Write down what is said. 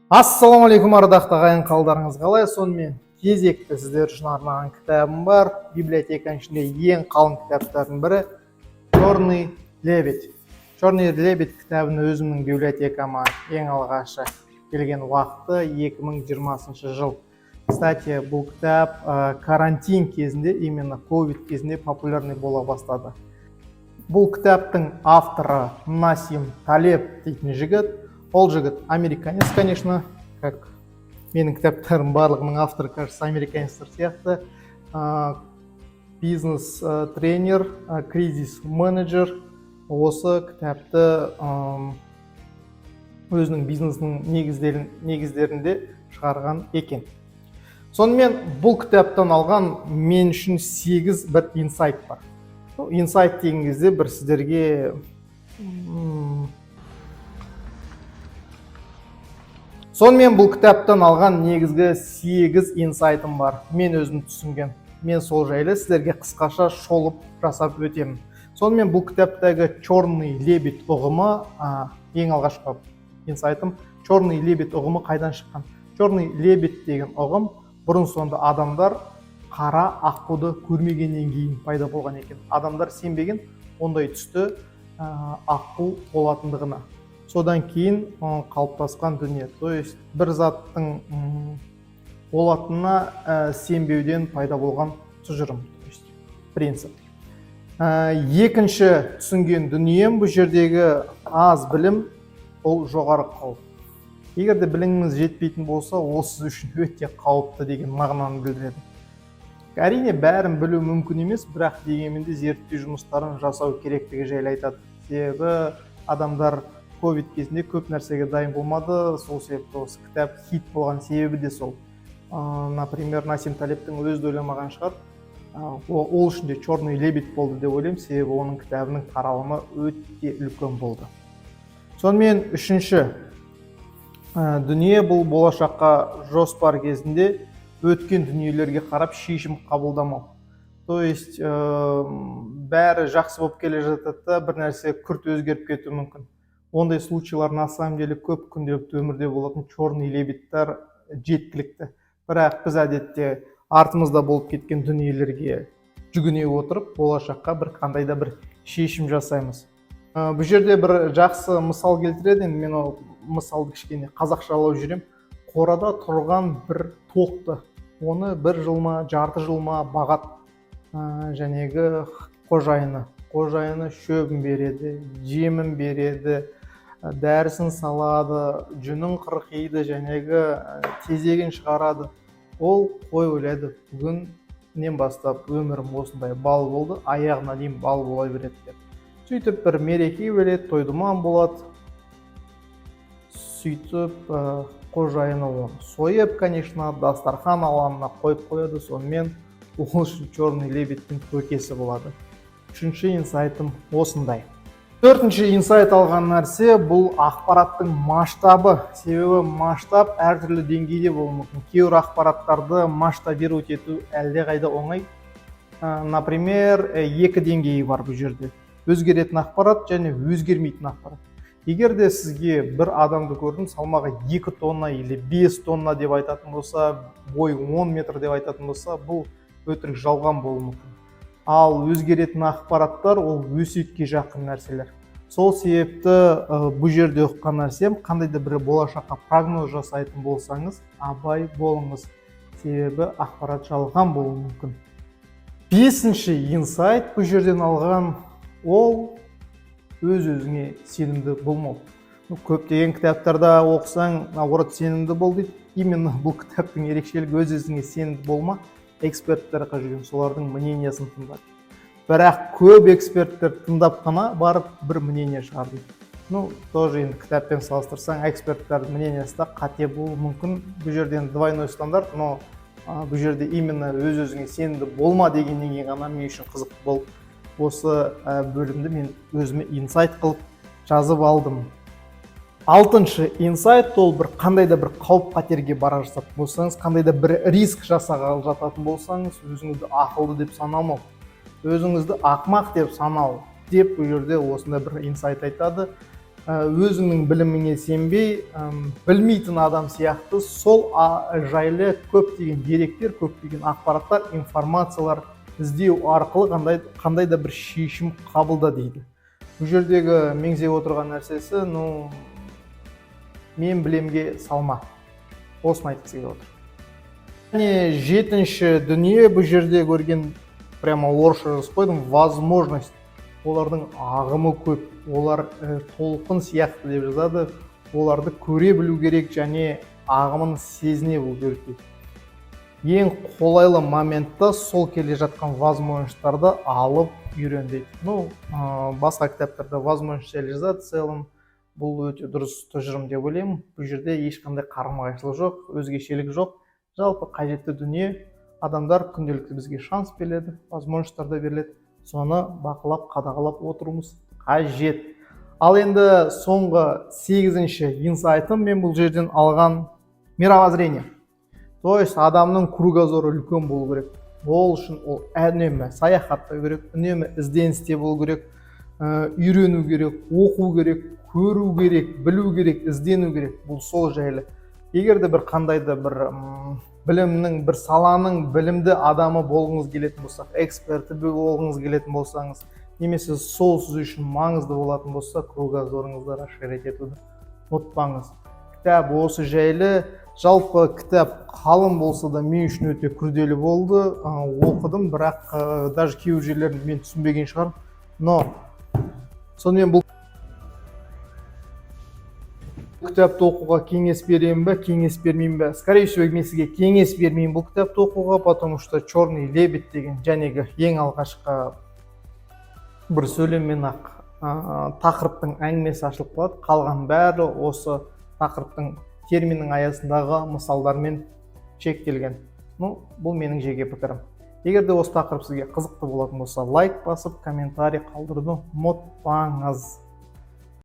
Ассалаумағалейкум ардақты ағайын қалдарыңыз қалай? Сонымен кезекті сіздер үшін арнаған кітабым бар. Библиотеканың ішінде ең қалың кітаптардың бірі Черный лебедь. Черный лебедь кітабын өзімнің библиотекама ең алғашы келген уақыты 2020 жыл. Кстати, бұл кітап карантин кезінде, именно ковид кезінде популярный бола бастады. Бұл кітаптың авторы Насим Талеб дейтін жігіт. Ол жігіт американец, конечно, как менің кітаптарым барлығының авторы, кажется, американецтер сияқты. Бизнес-тренер, кризис-менеджер осы кітапты өзінің бизнесінің негіздерінде шығарған екен. Сонымен бұл кітаптан алған мен үшін 8 бір инсайт бар. Инсайт деген кезде бір сіздерге Сонымен бұл кітаптан алған негізгі 8 инсайтым бар. Мен өзім түсінген. Мен сол жайлы сіздерге қысқаша шолып жасап өтемін. Сонымен бұл кітаптағы черный лебедь ұғымы ең алғашқы инсайтым. Черный лебедь ұғымы қайдан шыққан? Черный лебедь деген ұғым бұрын соңды адамдар қара аққуды көрмегеннен кейін пайда болған екен. Адамдар сенбеген ондай түсті аққу болатындығына. Содан кейін қалыптасқан дүние. То есть бір заттың болатынына сенбеуден пайда болған тұжырым, принцип. Екінші түсінген дүнием бұл жердегі аз білім, ол жоғары қауіп. Егер де біліміңіз жетпейтін болса, ол сіз үшін өте қауіпті деген мағынаны білдіреді. Әрине бәрін білу мүмкін емес, бірақ дегенмен де зерттеу жұмыстарын жасау керектігі жайлы айтады. Себебі адамдар ковид кезінде көп нәрсеге дайын болмады, сол себепті осы кітап хит болған себебі де сол. Например, Насим Талебтің өзі ойламаған шығар, ол үшін де черный лебедь болды деп ойлаймын, себебі оның кітабының таралымы өте үлкен болды. Сонымен үшінші дүние бұл болашаққа жоспар кезінде өткен дүниелерге қарап шешім қабылдамау. То есть бәрі жақсы болып келе жатады, бір нәрсе күрт өзгеріп кетуі мүмкін. Ондай случайлар на самом деле көп күнделікті өмірде болатын черный лебедьтер жеткілікті. Бірақ біз әдетте артымызда болып кеткен дүниелерге жүгіне отырып, болашаққа бір қандай да бір шешім жасаймыз. Бұл жерде бір жақсы мысал келтіреді, мен ол мысалды кішкене қазақшалау жүрем. Қорада тұрған бір тоқты, оны бір жыл ма, жарты жыл ма бағат жәнегі қожайыны. Қожайыны шөбін береді, жемін береді, дәрісін салады, жүнін қырқиды, жәнегі тезегін шығарады. Ол қой ойлайды, бүгіннен бастап өмірім осындай бал болды, аяғына дейін бал бола береді деп. Сөйтіп бір мереке береді, той-думан болады. Сөйтіп қожайыны оны сойып, конечно, дастархан алаңына қойып қояды, сонымен ол үшін черный лебедьтің көкесі болады. Үшінші инсайтым осындай. Төртінші инсайт алған нәрсе бұл ақпараттың масштабы. Себебі масштаб әртүрлі деңгейде болуы мүмкін. Кейбір ақпараттарды масштабировать ету әлде қайда оңай. Например, екі деңгейі бар бұл жерде. Өзгеретін ақпарат және өзгермейтін ақпарат. Егер де сізге бір адамды көрдім, салмағы 2 тонна или 5 тонна деп айтатын болса, бойы 10 метр деп айтатын болса, бұл өтірік жалған болуы мүмкін. Ал өзгеретін ақпараттар ол өсиетке жақын нәрселер. Сол себепті бұл жерде оқыған нәрсем, қандай да бір болашаққа прогноз жасайтын болсаңыз, абай болыңыз. Себебі ақпарат жалған болуы мүмкін. Бесінші инсайт бұл жерден алған ол өз-өзіңе сенімді болмау. Көптеген кітаптарда оқысаң, наоборот сенімді бол дейді. Именно бұл кітаптың ерекшелігі өз-өзіңе сенімді болма. Эксперттер жүрген, солардың мнениясын тыңдап. Бірақ көп эксперттер тыңдап қана барып бір мнение шығарды. Тоже енді кітаппен салыстырсаң, эксперттер мнениясы да қате болуы мүмкін. Бұл жерден двойной стандарт, но бұл жерде именно өз-өзіңе сенімді болма дегеннен кейін ғана мен үшін қызық болып, осы бөлімді мен өзіме инсайт қылып жазып алдым. Алтыншы инсайт ол бір қандай да бір қауіп қатерге бара жататын болсаңыз, қандай да бір риск жасағалы жататын болсаңыз, өзіңізді ақылды деп санамау, өзіңізді ақмақ деп санау деп бұл жерде осындай бір инсайт айтады. өзіңнің біліміңе сенбей, білмейтін адам сияқты сол жайлы көптеген деректер, көптеген ақпараттар, информациялар іздеу арқылы қандай да бір шешім қабылда дейді. Бұл жердегі меңзеп отырған нәрсесі, мен білемге салма. Осыны айтқысы келіп отыр. Және жетінші дүние, бұл жерде көрген, прямо орысша жазып қойдым, возможность. Олардың ағымы көп, олар толқын сияқты деп жазады, оларды көре білу керек және ағымын сезіне білу керек дейді. Ең қолайлы моментта сол келе жатқан возможностьтарды алып үйрен дейді. Басқа кітаптарда возможность жазады, целом бұл өте дұрыс тұжырым деп ойлаймын. Бұл жерде ешқандай қарама-қайшылық жоқ, өзгешелік жоқ. Жалпы қажетті дүние, адамдар күнделікті бізге шанс береді, возможностьтар да беріледі. Соны бақылап, қадағалап отыруымыз қажет. Ал енді соңғы 8-ші инсайтым мен бұл жерден алған мировоззрение. То есть адамның кругозоры үлкен болу керек. Ол үшін ол үнемі саяхаттау керек, үнемі ізденісте болу керек, үйрену керек, оқу керек, көру керек, білу керек, іздену керек. Бұл сол жайлы. Егер де бір қандай да бір білімнің, бір саланың білімді адамы болғыңыз келетін болсақ, эксперті болғыңыз келетін болсаңыз, немесе сол сіз үшін маңызды болатын болса, кругозорыңызды расширить етуді ұмытпаңыз. Кітап осы жайлы, жалпы кітап қалың болса да мен үшін өте күрделі болды, оқыдым, бірақ даже кейбір жерлерін мен түсінбеген шығармын. Но сонымен бұл кітапты оқуға кеңес беремін бе, кеңес бермеймін бе? Скорее всего, мен сізге кеңес бермеймін бұл кітапты оқуға, потому что «Черный лебедь» деген жәнегі ең алғашқы бір сөйлеммен ақ тақырыптың әңгімесі ашылып қалады. Қалған бәрі осы тақырыптың терминнің аясындағы мысалдармен шектелген. Бұл менің жеке пікірім. Егер де осы тақырып сізге қызықты болатын болса, лайк басып, комментарий қалдыруды ұмытпаңыз.